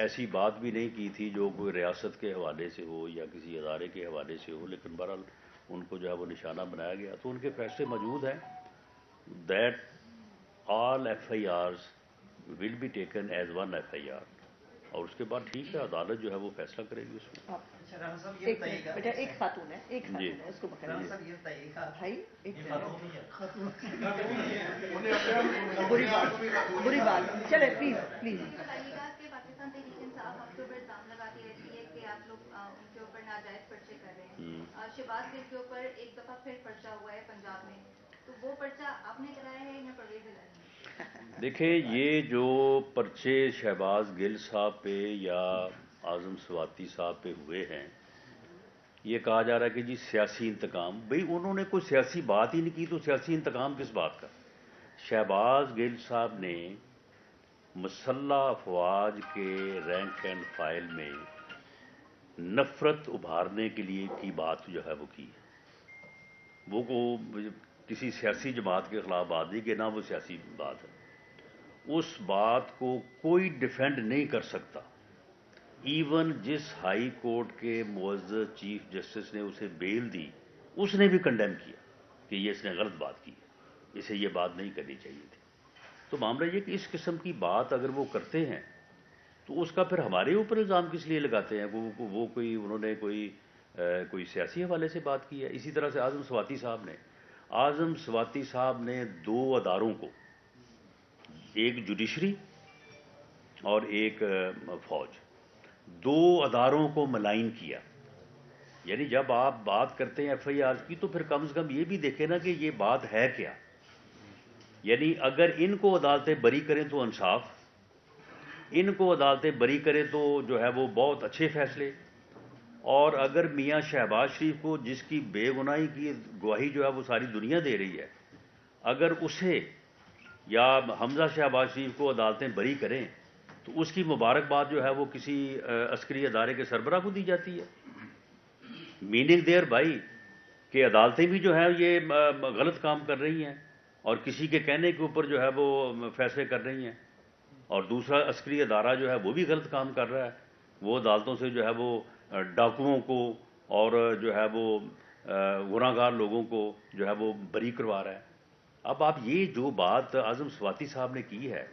ایسی بات بھی نہیں کی تھی جو کوئی ریاست کے حوالے سے ہو یا کسی ادارے کے حوالے سے ہو، لیکن بہرحال ان کو جو ہے وہ نشانہ بنایا گیا. تو ان کے فیصلے موجود ہیں that all F I Rs will be taken as one F I R, اور اس کے بعد ٹھیک ہے عدالت جو ہے وہ فیصلہ کرے گی اس میں. اچھا رانا صاحب یہ بتائیے گا، بیٹا ایک خاتون ہے، ایک خاتون ہے، اس کو رانا صاحب یہ بتائیے گا، بھائی ایک یہ خاتون نہیں ہے، بری بات. چلے پلیز پلیز. بتائیے گا کہ پاکستان تحریک انصاف آپ کے اوپر الزام لگاتی رہتی ہے کہ آپ لوگ ان کے اوپر ناجائز پرچے کر رہے ہیں. شہباز گل کے اوپر ایک دفعہ پھر پرچہ ہوا ہے پنجاب میں، تو وہ پرچہ آپ نے کرایا ہے یا پرویز الہی نے؟ دیکھیں یہ جو پرچے شہباز گل صاحب پہ یا اعظم سواتی صاحب پہ ہوئے ہیں، یہ کہا جا رہا ہے کہ جی سیاسی انتقام. بھئی انہوں نے کوئی سیاسی بات ہی نہیں کی تو سیاسی انتقام کس بات کا؟ شہباز گل صاحب نے مسلح افواج کے رینک اینڈ فائل میں نفرت ابھارنے کے لیے کی بات جو ہے وہ کی ہے. وہ کو کسی سیاسی جماعت کے خلاف بات نہیں کہ نہ وہ سیاسی بات ہے. اس بات کو کوئی ڈیفینڈ نہیں کر سکتا. ایون جس ہائی کورٹ کے معزز چیف جسٹس نے اسے بیل دی، اس نے بھی کنڈیم کیا کہ یہ اس نے غلط بات کی ہے، اسے یہ بات نہیں کرنی چاہیے تھی. تو معاملہ یہ کہ اس قسم کی بات اگر وہ کرتے ہیں تو اس کا پھر ہمارے اوپر الزام کس لیے لگاتے ہیں؟ وہ کوئی انہوں نے کوئی سیاسی حوالے سے بات کی ہے. اسی طرح سے اعظم سواتی صاحب نے دو اداروں کو، ایک جوڈیشری اور ایک فوج، دو اداروں کو ملائن کیا. یعنی جب آپ بات کرتے ہیں ایف آئی آر کی تو پھر کم سے کم یہ بھی دیکھیں نا کہ یہ بات ہے کیا. یعنی اگر ان کو عدالتیں بری کریں تو انصاف، ان کو عدالتیں بری کریں تو جو ہے وہ بہت اچھے فیصلے، اور اگر میاں شہباز شریف کو جس کی بے گناہی کی گواہی جو ہے وہ ساری دنیا دے رہی ہے، اگر اسے یا حمزہ شہباز شریف کو عدالتیں بری کریں تو اس کی مبارکباد جو ہے وہ کسی عسکری ادارے کے سربراہ کو دی جاتی ہے. میننگ دیر بھائی کہ عدالتیں بھی جو ہیں یہ غلط کام کر رہی ہیں اور کسی کے کہنے کے اوپر جو ہے وہ فیصلے کر رہی ہیں. اور دوسرا عسکری ادارہ جو ہے وہ بھی غلط کام کر رہا ہے، وہ عدالتوں سے جو ہے وہ ڈاکوؤں کو اور جو ہے وہ گناہ گار لوگوں کو جو ہے وہ بری کروا رہا ہے۔ اب آپ یہ جو بات اعظم سواتی صاحب نے کی ہے،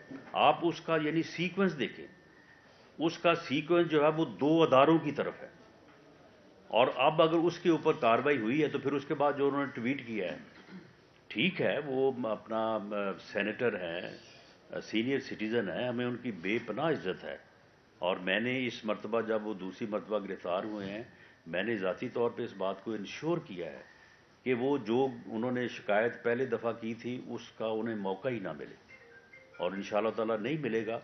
آپ اس کا یعنی سیکوینس دیکھیں، اس کا سیکوینس جو ہے وہ دو اداروں کی طرف ہے، اور اب اگر اس کے اوپر کارروائی ہوئی ہے تو پھر اس کے بعد جو انہوں نے ٹویٹ کیا ہے، ٹھیک ہے وہ اپنا سینیٹر ہیں، سینئر سٹیزن ہیں، ہمیں ان کی بے پناہ عزت ہے، اور میں نے اس مرتبہ جب وہ دوسری مرتبہ گرفتار ہوئے ہیں، میں نے ذاتی طور پہ اس بات کو انشور کیا ہے کہ وہ جو انہوں نے شکایت پہلے دفعہ کی تھی اس کا انہیں موقع ہی نہ ملے، اور انشاءاللہ تعالیٰ نہیں ملے گا،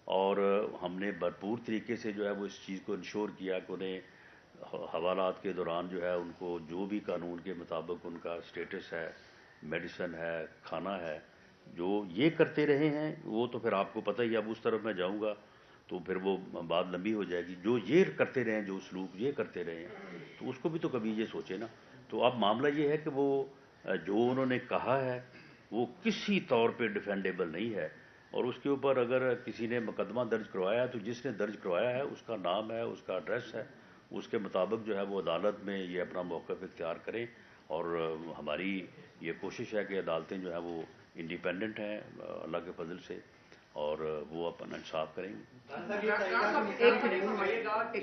اور ہم نے بھرپور طریقے سے جو ہے وہ اس چیز کو انشور کیا کہ انہیں حوالات کے دوران جو ہے ان کو جو بھی قانون کے مطابق ان کا سٹیٹس ہے، میڈیسن ہے، کھانا ہے، جو یہ کرتے رہے ہیں وہ تو پھر آپ کو پتہ ہی، اب اس طرف میں جاؤں گا تو پھر وہ بات لمبی ہو جائے گی، جو یہ کرتے رہے ہیں، جو سلوک یہ کرتے رہے ہیں تو اس کو بھی تو کبھی یہ سوچے نا۔ تو اب معاملہ یہ ہے کہ وہ جو انہوں نے کہا ہے وہ کسی طور پہ ڈیفینڈیبل نہیں ہے، اور اس کے اوپر اگر کسی نے مقدمہ درج کروایا ہے تو جس نے درج کروایا ہے اس کا نام ہے، اس کا ایڈریس ہے، اس کے مطابق جو ہے وہ عدالت میں یہ اپنا موقف اختیار کریں، اور ہماری یہ کوشش ہے کہ عدالتیں جو ہیں وہ انڈیپینڈنٹ ہیں اللہ کے فضل سے، اور وہ اپنا انصاف کریں گے۔ ایک منٹ فرمائیے گا کہ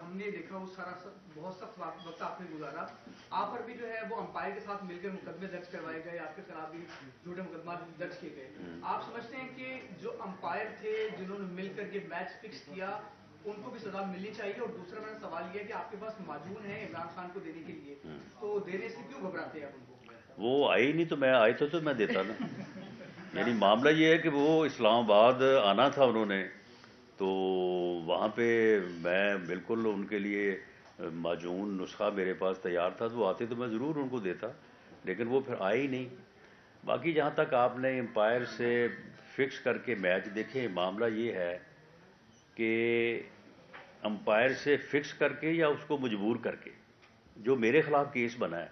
ہم نے دیکھا وہ سارا بہت سخت وقت آپ نے گزارا، آپ پر بھی جو ہے وہ امپائر کے ساتھ مل کر مقدمے درج کروائے گئے، آپ کے خلاف بھی جھوٹے مقدمات درج کیے گئے، آپ سمجھتے ہیں کہ جو امپائر تھے جنہوں نے مل کر یہ میچ فکس کیا ان کو بھی سزا ملنی چاہیے؟ اور دوسرا میرا سوال یہ ہے کہ آپ کے پاس معجون ہے عمران خان کو دینے کے لیے، تو دینے سے کیوں گھبراتے ہیں آپ ان کو؟ وہ آئے نہیں تو میں آئے تو میں دیتا نا، یعنی معاملہ یہ ہے کہ وہ اسلام آباد آنا تھا انہوں نے، تو وہاں پہ میں بالکل ان کے لیے معجون نسخہ میرے پاس تیار تھا، تو آتے تو میں ضرور ان کو دیتا، لیکن وہ پھر آئے ہی نہیں۔ باقی جہاں تک آپ نے امپائر سے فکس کر کے میچ دیکھیں، معاملہ یہ ہے کہ امپائر سے فکس کر کے یا اس کو مجبور کر کے، جو میرے خلاف کیس بنا ہے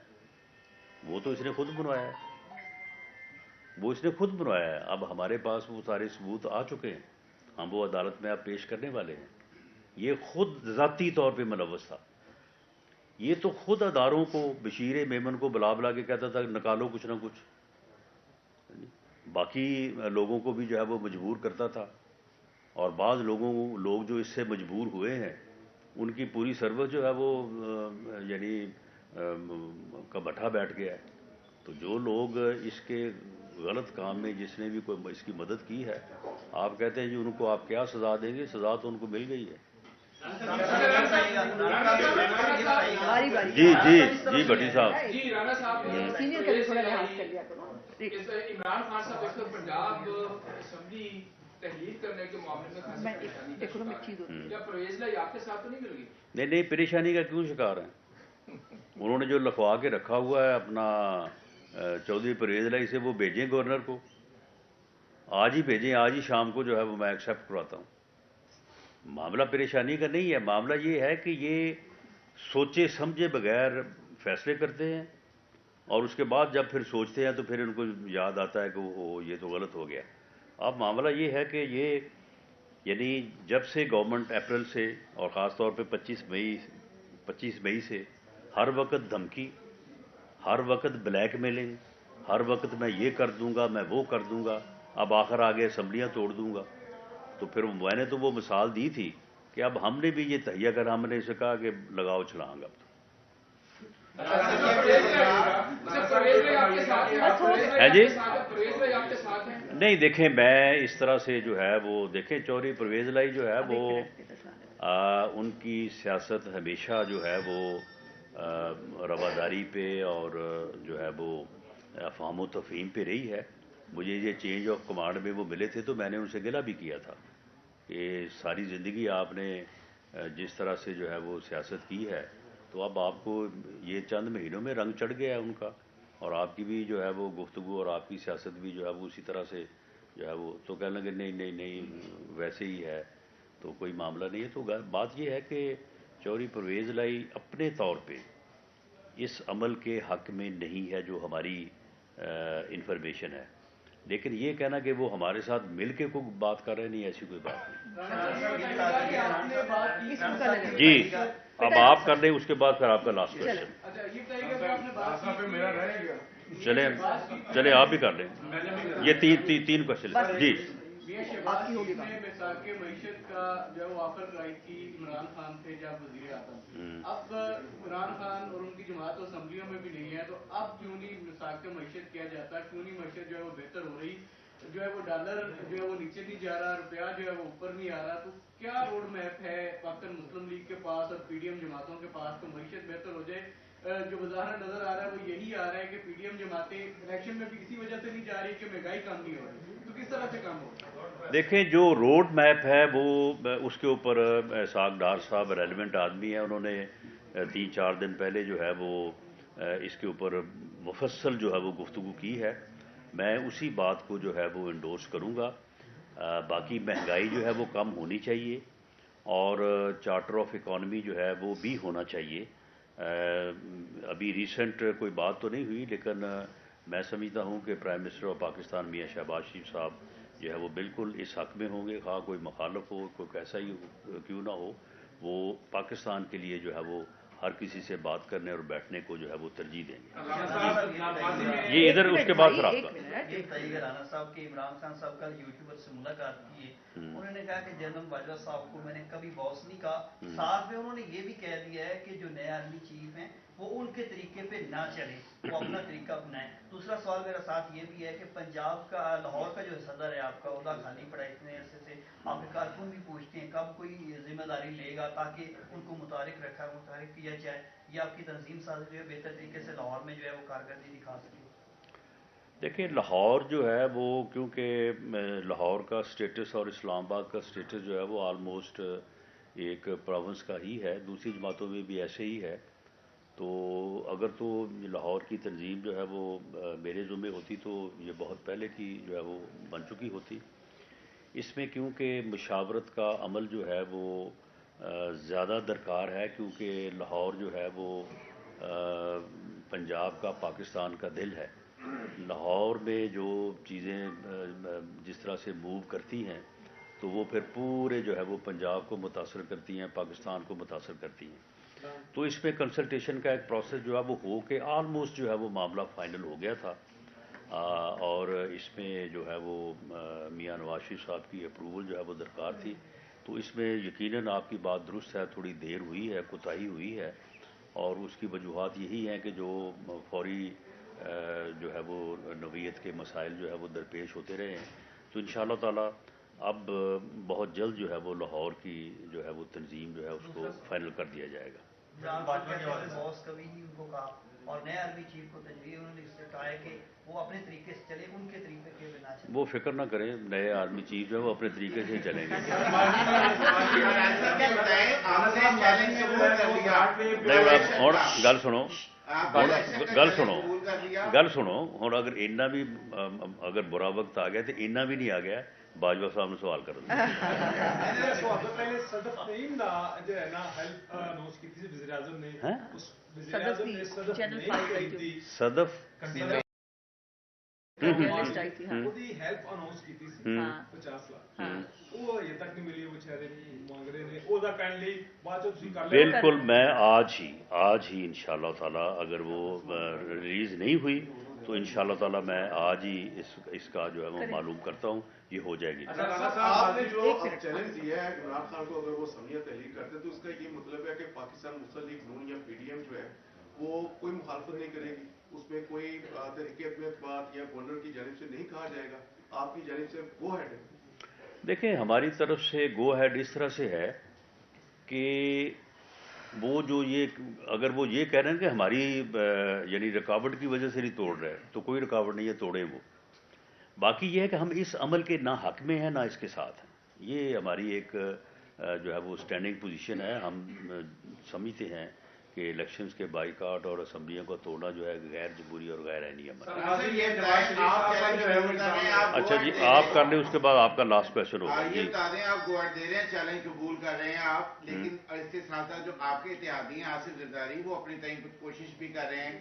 وہ تو اس نے خود بنوایا ہے، وہ اس نے خود بنوایا ہے۔ اب ہمارے پاس وہ سارے ثبوت آ چکے ہیں، ہم وہ عدالت میں اب پیش کرنے والے ہیں۔ یہ خود ذاتی طور پہ ملوث تھا، یہ تو خود اداروں کو، بشیر میمن کو بلا بلا کے کہتا تھا نکالو کچھ نہ کچھ، باقی لوگوں کو بھی جو ہے وہ مجبور کرتا تھا، اور بعض لوگ جو اس سے مجبور ہوئے ہیں ان کی پوری سروس جو ہے وہ یعنی کا بٹھا بیٹھ گیا ہے۔ تو جو لوگ اس کے غلط کام میں جس نے بھی کوئی اس کی مدد کی ہے، آپ کہتے ہیں جی ان کو آپ کیا سزا دیں گے، سزا تو ان کو مل گئی ہے۔ جی جی جی بھٹی صاحب، جی رانا صاحب، سینئر کا بھی تھوڑا لحاظ کر لیا کرو۔ عمران خان صاحب اس وقت پنجاب اسمبلی تحلیل کرنے کے معاملے میں خاصی پریشانی کا شکار ہیں، کیا پرویز لائی آپ کے ساتھ تو نہیں مل گئی؟ نہیں پریشانی کا کیوں شکار ہیں؟ انہوں نے جو لکھوا کے رکھا ہوا ہے اپنا چودھری پرویز لائی سے، وہ بھیجیں گورنر کو، آج ہی بھیجیں، آج ہی شام کو جو ہے وہ میں ایکسیپٹ کرواتا ہوں۔ معاملہ پریشانی کا نہیں ہے، معاملہ یہ ہے کہ یہ سوچے سمجھے بغیر فیصلے کرتے ہیں، اور اس کے بعد جب پھر سوچتے ہیں تو پھر ان کو یاد آتا ہے کہ وہ یہ تو غلط ہو گیا۔ اب معاملہ یہ ہے کہ یہ یعنی جب سے گورنمنٹ اپریل سے اور خاص طور پہ 25 مئی سے ہر وقت دھمکی، ہر وقت بلیک میلنگ، ہر وقت میں یہ کر دوں گا، میں وہ کر دوں گا، اب آخر آگے اسمبلیاں توڑ دوں گا، تو پھر میں نے تو وہ مثال دی تھی کہ اب ہم نے بھی یہ تہیہ کر، ہم نے اسے کہا کہ لگاؤ چھلانگ اب تو۔ ہے جی نہیں دیکھیں، میں اس طرح سے جو ہے وہ دیکھیں، چودھری پرویز لائی جو ہے وہ ان کی سیاست ہمیشہ جو ہے وہ رواداری پہ اور جو ہے وہ افہام و تفہیم پہ رہی ہے۔ مجھے یہ چینج آف کمانڈ میں وہ ملے تھے تو میں نے ان سے گلہ بھی کیا تھا کہ ساری زندگی آپ نے جس طرح سے جو ہے وہ سیاست کی ہے، تو اب آپ کو یہ چند مہینوں میں رنگ چڑھ گیا ہے ان کا، اور آپ کی بھی جو ہے وہ گفتگو اور آپ کی سیاست بھی جو ہے وہ اسی طرح سے جو ہے وہ، تو کہنے لگے نہیں ویسے ہی ہے، تو کوئی معاملہ نہیں ہے۔ تو بات یہ ہے کہ چودھری پرویز لائی اپنے طور پہ اس عمل کے حق میں نہیں ہے جو ہماری انفارمیشن ہے، لیکن یہ کہنا کہ وہ ہمارے ساتھ مل کے کوئی بات کر رہے نہیں، ایسی کوئی بات نہیں. جی اب آپ کر لیں، اس کے بعد پھر آپ کا لاسٹ کوشچن. چلے آپ بھی کر لیں، یہ تین کوشچن. جی مساق معیشت کا جو وہ آفر لائی تھی عمران خان تھے جب وزیر اعظم، اب عمران خان اور ان کی جماعت اسمبلیوں میں بھی نہیں ہے، تو اب کیوں نہیں مساق معیشت کیا جاتا، کیوں نہیں معیشت جو ہے وہ بہتر ہو رہی، جو ہے وہ ڈالر جو ہے وہ نیچے نہیں جا رہا، روپیہ جو ہے وہ اوپر نہیں آ رہا، تو کیا روڈ میپ ہے پاکستان مسلم لیگ کے پاس اور پی ڈی ایم جماعتوں کے پاس تو معیشت بہتر ہو جائے؟ جو بظاہر نظر آ رہا ہے وہ یہی آ رہا ہے کہ پی ڈی ایم جماعتیں الیکشن میں بھی اسی وجہ سے نہیں جا رہی کہ مہنگائی کم نہیں ہو رہی، تو کس طرح سے کم ہوگا؟ دیکھیں جو روڈ میپ ہے وہ اس کے اوپر اسحاق ڈار صاحب ریلیونٹ آدمی ہیں، انہوں نے 3-4 دن پہلے جو ہے وہ اس کے اوپر مفصل جو ہے وہ گفتگو کی ہے. میں اسی بات کو جو ہے وہ انڈورس کروں گا. باقی مہنگائی جو ہے وہ کم ہونی چاہیے اور چارٹر آف اکانومی جو ہے وہ بھی ہونا چاہیے. ابھی ریسنٹ کوئی بات تو نہیں ہوئی، لیکن میں سمجھتا ہوں کہ پرائم منسٹر آف پاکستان میاں شہباز شریف صاحب جو ہے وہ بالکل اس حق میں ہوں گے، خواہ کوئی مخالف ہو، کوئی کیسا ہی کیوں نہ ہو، وہ پاکستان کے لیے جو ہے وہ ہر کسی سے بات کرنے اور بیٹھنے کو جو ہے وہ ترجیح دیں گے. یہ ادھر اس کے بعد پھر آپ کا رانا صاحب کے عمران خان صاحب کا یوٹیوبر سے ملاقات کی ہے، انہوں نے کہا کہ جنرل باجوہ صاحب کو میں نے کبھی باس نہیں کہا، ساتھ میں انہوں نے یہ بھی کہہ دیا ہے کہ جو نئے آرمی چیف ہیں وہ ان کے طریقے پہ نہ چلیں، وہ اپنا طریقہ اپنائیں. دوسرا سوال میرا ساتھ یہ بھی ہے کہ پنجاب کا لاہور کا جو صدر ہے آپ کا عہدہ خالی پڑا اتنے عرصے سے، آپ کے کارکن بھی پوچھتے ہیں کب کوئی ذمہ داری لے گا تاکہ ان کو متحرک کیا جائے، یا آپ کی تنظیم سازی جو ہے بہتر طریقے سے لاہور میں جو ہے وہ کارکردگی دکھا سکے؟ دیکھیں لاہور جو ہے وہ کیونکہ لاہور کا سٹیٹس اور اسلام آباد کا سٹیٹس جو ہے وہ آلموسٹ ایک پروونس کا ہی ہے، دوسری جماعتوں میں بھی ایسے ہی ہے. تو اگر تو لاہور کی تنظیم جو ہے وہ میرے ذمے ہوتی تو یہ بہت پہلے کی جو ہے وہ بن چکی ہوتی. اس میں کیونکہ مشاورت کا عمل جو ہے وہ زیادہ درکار ہے، کیونکہ لاہور جو ہے وہ پنجاب کا پاکستان کا دل ہے. لاہور میں جو چیزیں جس طرح سے موو کرتی ہیں تو وہ پھر پورے جو ہے وہ پنجاب کو متاثر کرتی ہیں، پاکستان کو متاثر کرتی ہیں. تو اس میں کنسلٹیشن کا ایک پروسیس جو ہے وہ ہو کے آلموسٹ جو ہے وہ معاملہ فائنل ہو گیا تھا، اور اس میں جو ہے وہ میاں نواز شریف صاحب کی اپروول جو ہے وہ درکار تھی. تو اس میں یقیناً آپ کی بات درست ہے، تھوڑی دیر ہوئی ہے، کوتاہی ہوئی ہے، اور اس کی وجوہات یہی ہیں کہ جو فوری جو ہے وہ نوعیت کے مسائل جو ہے وہ درپیش ہوتے رہے ہیں. تو انشاءاللہ تعالی اب بہت جلد جو ہے وہ لاہور کی جو ہے وہ تنظیم جو ہے اس کو فائنل کر دیا جائے گا. باس کبھی نہیں ان کو کہا، اور نئے آرمی چیف کو تجویز انہوں نے اس سے کہا ہے کہ وہ اپنے طریقے سے چلے، ان کے طریقے کے بنا چلے. وہ فکر نہ کریں، نئے آرمی چیف جو ہے وہ اپنے طریقے سے ہی چلیں گے. اور گل سنو ہوں، اگر اینا بھی اگر برا وقت آ گیا تو اینا بھی نہیں آ گیا. باجوہ صاحب نے سوال کرو. صدف بالکل. میں آج ہی انشاءاللہ تعالی اگر وہ ریلیز نہیں ہوئی تو انشاءاللہ تعالی میں آج ہی اس کا جو ہے وہ معلوم کرتا ہوں، یہ ہو جائے گی. آپ نے جو چیلنج دیا ہے عمران خان کو، اگر وہ سمیت تحلیل کرتے تو اس کا یہ مطلب ہے کہ پاکستان مسلم لیگ نون یا پی ڈی ایم جو ہے وہ کوئی مخالفت نہیں کرے گی، اس میں کوئی تحریک بات یا گورنر کی جانب سے نہیں کہا جائے گا، آپ کی جانب سے گو ہیڈ ہے؟ دیکھیں ہماری طرف سے گو ہیڈ اس طرح سے ہے کہ وہ جو یہ اگر وہ یہ کہہ رہے ہیں کہ ہماری یعنی رکاوٹ کی وجہ سے نہیں توڑ رہے تو کوئی رکاوٹ نہیں ہے، توڑیں وہ. باقی یہ ہے کہ ہم اس عمل کے نہ حق میں ہیں نہ اس کے ساتھ ہیں. یہ ہماری ایک جو ہے وہ اسٹینڈنگ پوزیشن ہے. ہم سمجھتے ہیں کہ الیکشنز کے بائیکاٹ اور اسمبلیوں کو توڑنا جو ہے غیر جمہوری اور غیر آئینی عمل. اچھا جی آپ کر لیں، اس کے بعد آپ کا لاسٹ کویشچن ہوگا. یہ بتا دیں آپ گوارڈ دے رہے ہیں، چیلنج قبول کر رہے ہیں آپ، لیکن اس کے ساتھ ساتھ جو آپ کے اتحادی ہیں آصف زرداری وہ اپنی کوشش بھی کر رہے ہیں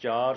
4